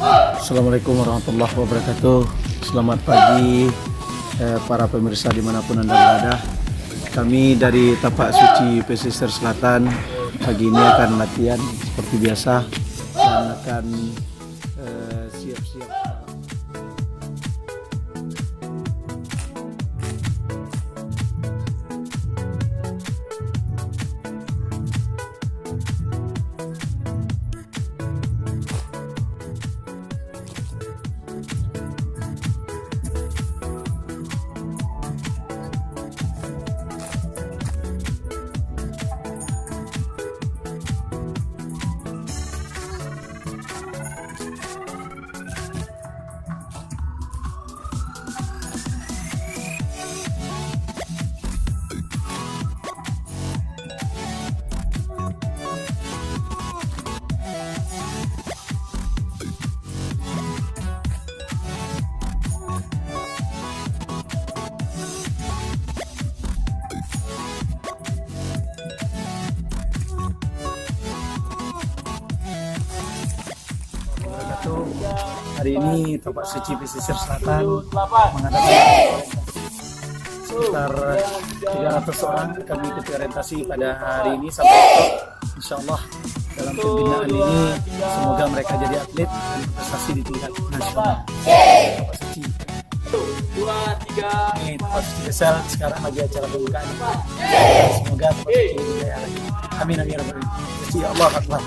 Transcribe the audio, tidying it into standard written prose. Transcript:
Assalamualaikum warahmatullahi wabarakatuh. Selamat pagi para pemirsa dimanapun Anda berada. Kami dari Tapak Suci Pesisir Selatan pagi ini akan latihan seperti biasa dan akan siap-siap. Hari ini Tapak Suci Pesisir Selatan mengadakan sekitar 300 orang kami ikut orientasi pada hari ini sampai besok. Insya Allah dalam pembinaan ini semoga mereka jadi atlet dan prestasi di tingkat nasional. Tapak Suci. 2, 3. Ini Tapak Suci Pessel sekarang lagi acara pembukaan. Semoga Tapak Suci jaya lagi. Amin amin amin. Ya Allah.